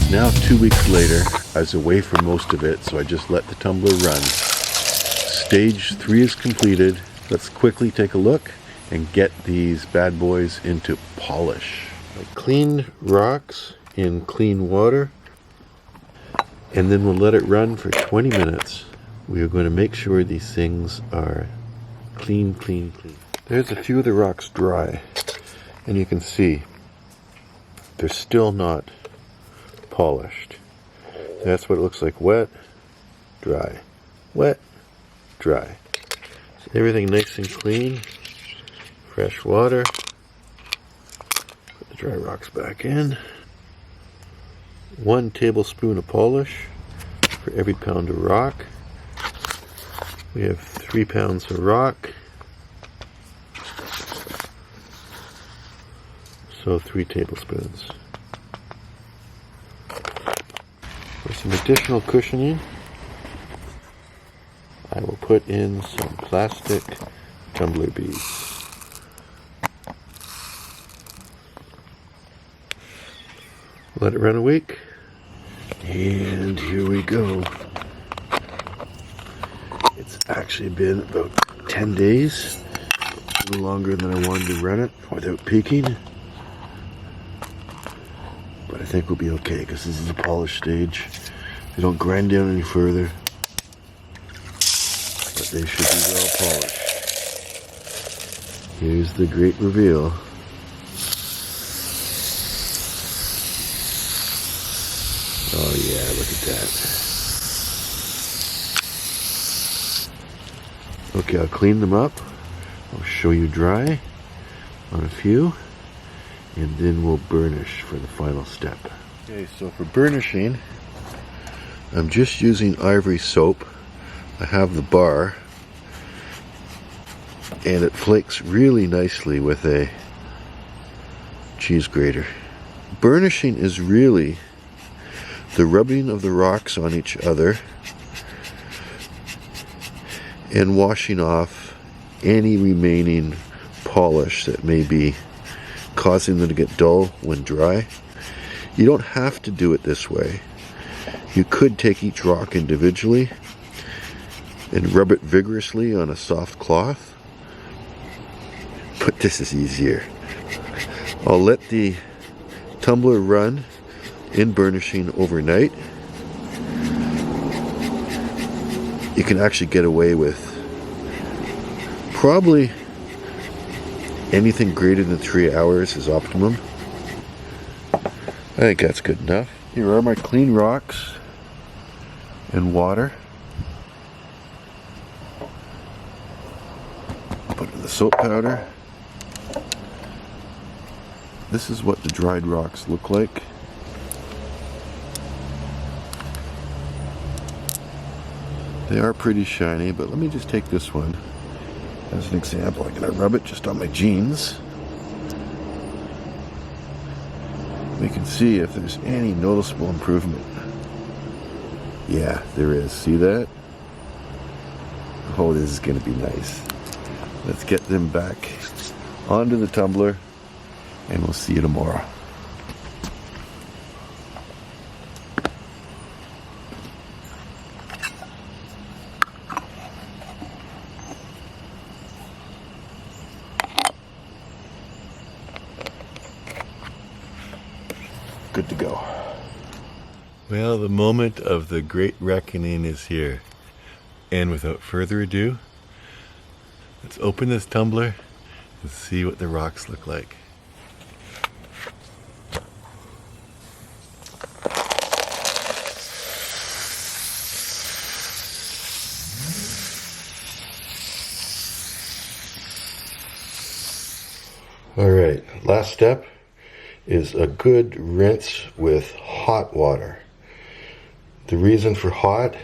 It's now 2 weeks later. I was away for most of it, so I just let the tumbler run. Stage 3 is completed. Let's quickly take a look and get these bad boys into polish. I cleaned rocks in clean water, and then we'll let it run for 20 minutes. We are going to make sure these things are clean, clean, clean. There's a few of the rocks dry, and you can see they're still not polished. That's what it looks like: wet, dry, wet, dry. So everything nice and clean, fresh water. Put the dry rocks back in. 1 tablespoon of polish for every pound of rock. We have 3 pounds of rock, so 3 tablespoons. For some additional cushioning, I will put in some plastic tumbler beads. Let it run a week, and here we go. It's actually been about 10 days, a little longer than I wanted to run it without peaking. But I think we'll be okay because this is a polish stage. They don't grind down any further, but they should be well polished. Here's the great reveal. Oh yeah, look at that. Okay, I'll clean them up. I'll show you dry on a few, and then we'll burnish for the final step. Okay, so for burnishing, I'm just using ivory soap. I have the bar, and it flakes really nicely with a cheese grater. Burnishing is really the rubbing of the rocks on each other and washing off any remaining polish that may be causing them to get dull when dry. You don't have to do it this way. You could take each rock individually and rub it vigorously on a soft cloth, but this is easier. I'll let the tumbler run in burnishing overnight. You can actually get away with probably anything greater than 3 hours is optimum. I think that's good enough. Here are my clean rocks and water. Put in the soap powder. This is what the dried rocks look like. They are pretty shiny, but let me just take this one as an example. I'm going to rub it just on my jeans. We can see if there's any noticeable improvement. Yeah, there is. See that? Oh, this is going to be nice. Let's get them back onto the tumbler, and we'll see you tomorrow. Good to go. Well, the moment of the great reckoning is here. And without further ado, let's open this tumbler and see what the rocks look like. All right, last step is a good rinse with hot water. The reason for hot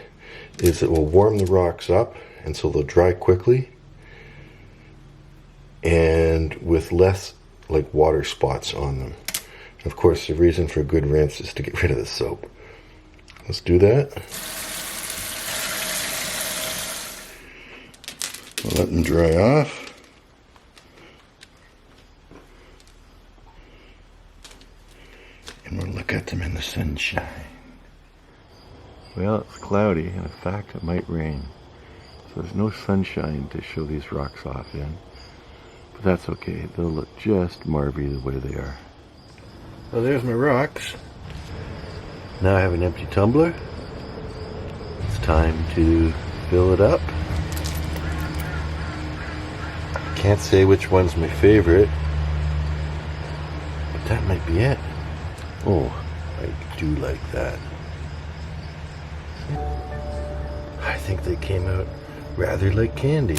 is it will warm the rocks up, and so they'll dry quickly and with less like water spots on them. Of course, the reason for a good rinse is to get rid of the soap. Let's do that. We'll let them dry off. And we'll lick got them in the sunshine. Well, it's cloudy, and in fact it might rain. So there's no sunshine to show these rocks off in. But that's okay, they'll look just marvy the way they are. Well, there's my rocks. Now I have an empty tumbler. It's time to fill it up. Can't say which one's my favorite, but that might be it. Oh, I do like that. I think they came out rather like candy.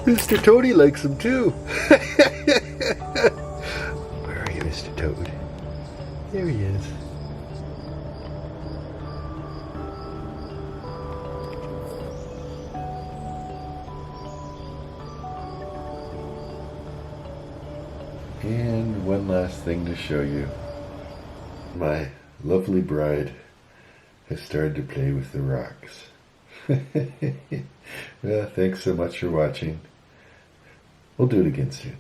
Mr. Toady likes them too. Where are you, Mr. Toad? There he is. And one last thing to show you. My lovely bride has started to play with the rocks. Well, thanks so much for watching. We'll do it again soon.